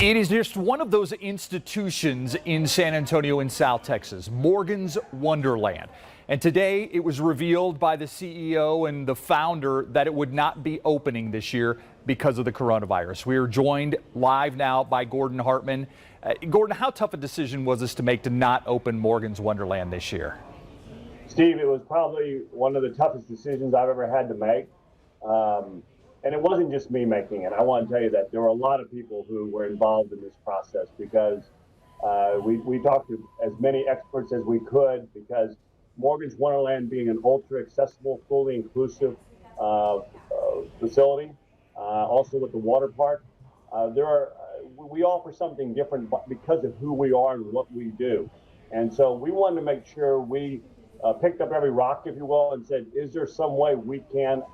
It is just one of those institutions in San Antonio in South Texas, Morgan's Wonderland. And today it was revealed by the CEO and the founder that it would not be opening this year because of the coronavirus. We are joined live now by Gordon Hartman. Gordon, how tough a decision was this to make to not open Morgan's Wonderland this year? Steve, it was probably one of the toughest decisions I've ever had to make. And it wasn't just me making it. I want to tell you that there were a lot of people who were involved in this process because we talked to as many experts as we could, because Morgan's Wonderland being an ultra accessible, fully inclusive facility, also with the water park, we offer something different because of who we are and what we do. And so we wanted to make sure we picked up every rock, if you will, and said, is there some way we can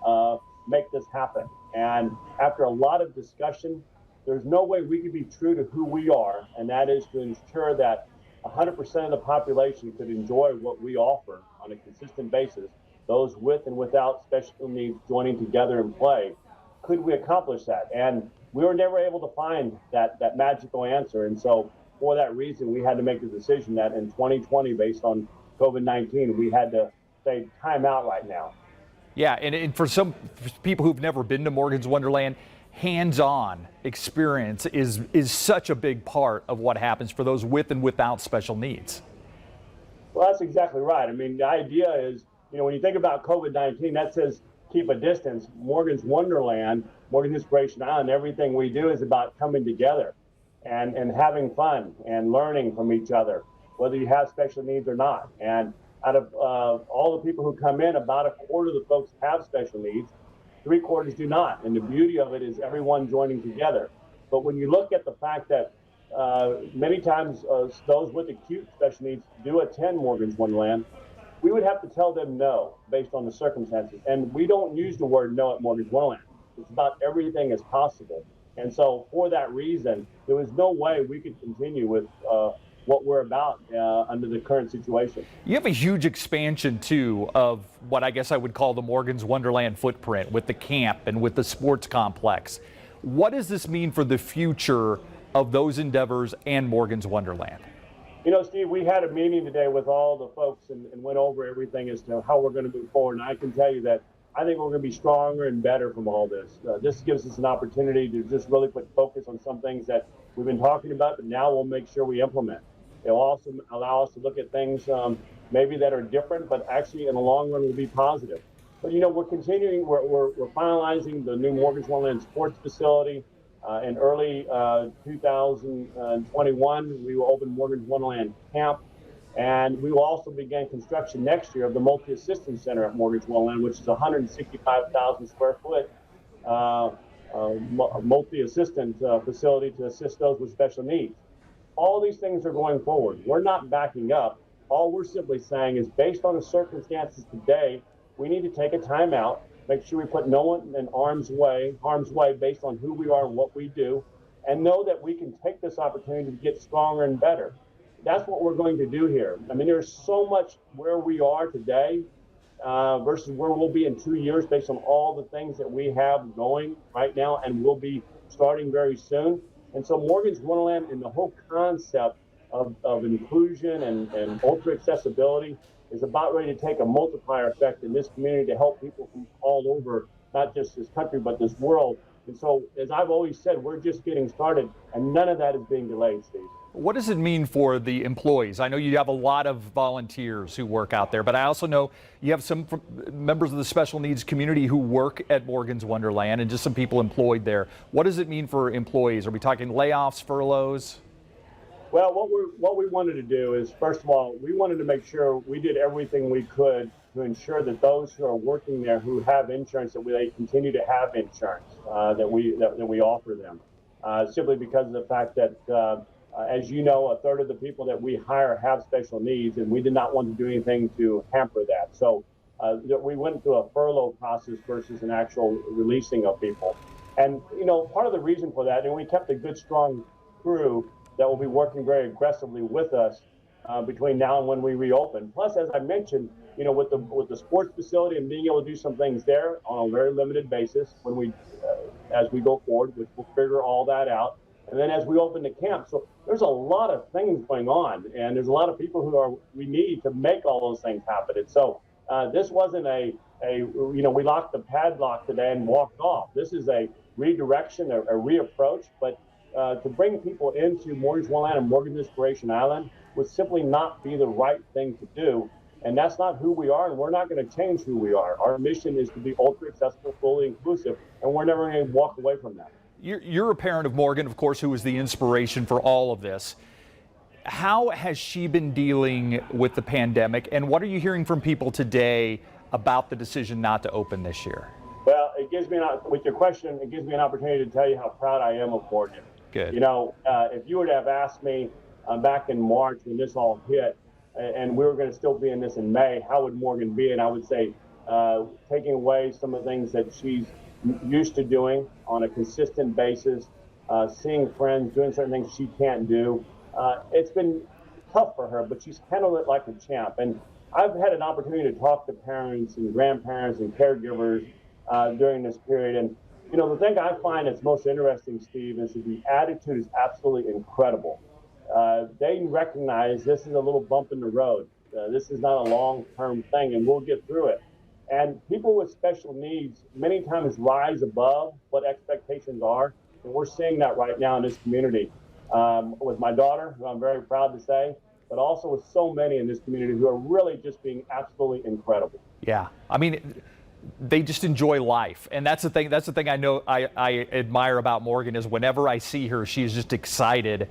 make this happen? And after a lot of discussion, there's no way we could be true to who we are, and that is to ensure that 100% of the population could enjoy what we offer on a consistent basis, those with and without special needs joining together and play. Could we accomplish that? And we were never able to find that magical answer. And so for that reason, we had to make the decision that in 2020, based on COVID-19, we had to say time out right now. Yeah, and for some people who've never been to Morgan's Wonderland, hands-on experience is such a big part of what happens for those with and without special needs. Well, that's exactly right. I mean, the idea is, when you think about COVID-19, that says keep a distance. Morgan's Wonderland, Morgan Inspiration Island, everything we do is about coming together and having fun and learning from each other, whether you have special needs or not. And out of all the people who come in, about a quarter of the folks have special needs, 3/4 do not. And the beauty of it is everyone joining together. But when you look at the fact that many times those with acute special needs do attend Morgan's Wonderland, we would have to tell them no based on the circumstances. And we don't use the word no at Morgan's Wonderland. It's about everything as possible. And so for that reason, there was no way we could continue with what we're about under the current situation. You have a huge expansion, too, of what I guess I would call the Morgan's Wonderland footprint with the camp and with the sports complex. What does this mean for the future of those endeavors and Morgan's Wonderland? Steve, we had a meeting today with all the folks and went over everything as to how we're going to move forward. And I can tell you that I think we're going to be stronger and better from all this. This gives us an opportunity to just really put focus on some things that we've been talking about, but now we'll make sure we implement. It'll also allow us to look at things maybe that are different, but actually in the long run will be positive. But we're continuing, we're finalizing the new Morgan's Wonderland sports facility. In early 2021, we will open Morgan's Wonderland Camp, and we will also begin construction next year of the Multi-Assistance Center at Morgan's Wonderland, which is a 165,000 square foot multi-assistant facility to assist those with special needs. All these things are going forward. We're not backing up. All we're simply saying is, based on the circumstances today, we need to take a time out, make sure we put no one in harm's way based on who we are and what we do, and know that we can take this opportunity to get stronger and better. That's what we're going to do here. I mean, there's so much where we are today versus where we'll be in 2 years based on all the things that we have going right now and will be starting very soon. And so Morgan's Wonderland and the whole concept of inclusion and ultra accessibility is about ready to take a multiplier effect in this community to help people from all over, not just this country, but this world. And so, as I've always said, we're just getting started, and none of that is being delayed, Steve. What does it mean for the employees? I know you have a lot of volunteers who work out there, but I also know you have some members of the special needs community who work at Morgan's Wonderland and just some people employed there. What does it mean for employees? Are we talking layoffs, furloughs? Well, what we wanted to do is, first of all, we wanted to make sure we did everything we could to ensure that those who are working there who have insurance, that they continue to have insurance that we offer them. Simply because of the fact that, as you know, a third of the people that we hire have special needs, and we did not want to do anything to hamper that. So we went through a furlough process versus an actual releasing of people. And, part of the reason for that, and we kept a good, strong crew that will be working very aggressively with us between now and when we reopen. Plus, as I mentioned, with the sports facility and being able to do some things there on a very limited basis when as we go forward, which we'll figure all that out. And then as we open the camp, so there's a lot of things going on, and there's a lot of people we need to make all those things happen. And so this wasn't we locked the padlock today and walked off. This is a redirection, a reapproach, but to bring people into Morgan's Wonderland and Morgan's Inspiration Island would simply not be the right thing to do. And that's not who we are, and we're not going to change who we are. Our mission is to be ultra accessible, fully inclusive, and we're never going to walk away from that. You're a parent of Morgan, of course, who was the inspiration for all of this. How has she been dealing with the pandemic, and what are you hearing from people today about the decision not to open this year? Well, with your question, it gives me an opportunity to tell you how proud I am of Morgan. Good. You know, if you would have asked me back in March when this all hit, and we were going to still be in this in May, how would Morgan be? And I would say taking away some of the things that she's used to doing on a consistent basis, seeing friends, doing certain things she can't do. It's been tough for her, but she's handled it like a champ. And I've had an opportunity to talk to parents and grandparents and caregivers during this period. And, you know, the thing I find that's most interesting, Steve, is that the attitude is absolutely incredible. They recognize this is a little bump in the road. This is not a long-term thing, and we'll get through it. And people with special needs many times rise above what expectations are, and we're seeing that right now in this community. With my daughter, who I'm very proud to say, but also with so many in this community who are really just being absolutely incredible. Yeah, I mean, they just enjoy life, and that's the thing. That's the thing I know I admire about Morgan is whenever I see her, she's just excited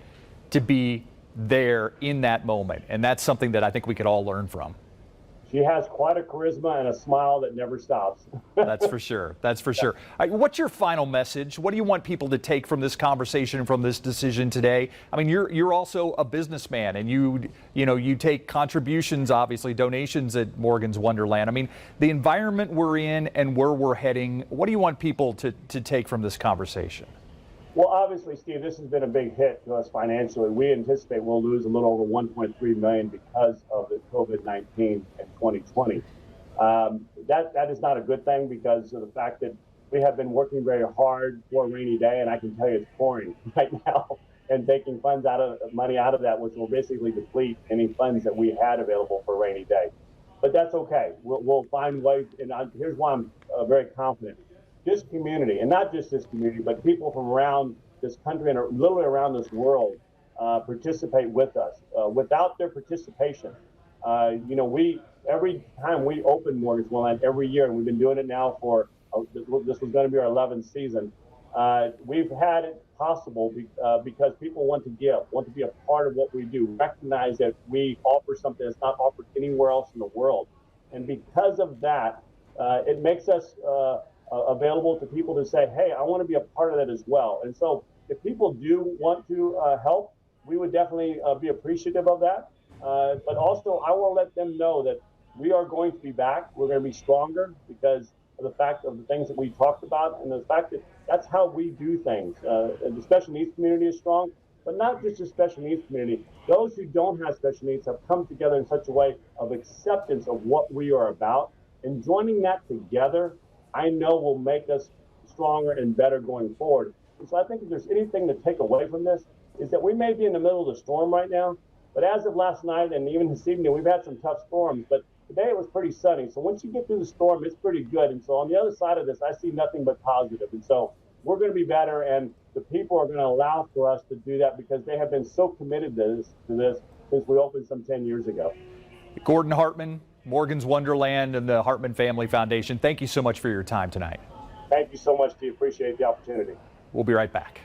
to be there in that moment, and that's something that I think we could all learn from. She has quite a charisma and a smile that never stops. That's for sure. That's for sure. All right, what's your final message? What do you want people to take from this conversation, from this decision today? I mean, you're also a businessman, and you take contributions, obviously donations at Morgan's Wonderland. I mean, the environment we're in and where we're heading. What do you want people to take from this conversation? Well, obviously, Steve, this has been a big hit to us financially. We anticipate we'll lose a little over $1.3 million because of the COVID-19 in 2020. That is not a good thing because of the fact that we have been working very hard for a rainy day, and I can tell you it's pouring right now, and taking money out of that, which will basically deplete any funds that we had available for a rainy day. But that's okay. We'll find ways, and here's why I'm very confident. This community, and not just this community, but people from around this country and literally around this world participate with us. Without their participation, every time we open Morgan's Wonderland every year, and we've been doing it now for, this was going to be our 11th season, we've had it possible because people want to give, want to be a part of what we do, recognize that we offer something that's not offered anywhere else in the world. And because of that, it makes us available to people to say, hey, I want to be a part of that as well. And so if people do want to help, we would definitely be appreciative of that. But also, I want to let them know that we are going to be back. We're going to be stronger because of the fact of the things that we talked about and the fact that that's how we do things. And the special needs community is strong, but not just the special needs community. Those who don't have special needs have come together in such a way of acceptance of what we are about. And joining that together, I know will make us stronger and better going forward. And so I think if there's anything to take away from this, is that we may be in the middle of the storm right now, but as of last night and even this evening, we've had some tough storms, but today it was pretty sunny. So once you get through the storm, it's pretty good. And so on the other side of this, I see nothing but positive. And so we're going to be better, and the people are going to allow for us to do that because they have been so committed to this since we opened some 10 years ago. Gordon Hartman, Morgan's Wonderland, and the Hartman Family Foundation, thank you so much for your time tonight. Thank you so much, Steve. Appreciate the opportunity. We'll be right back.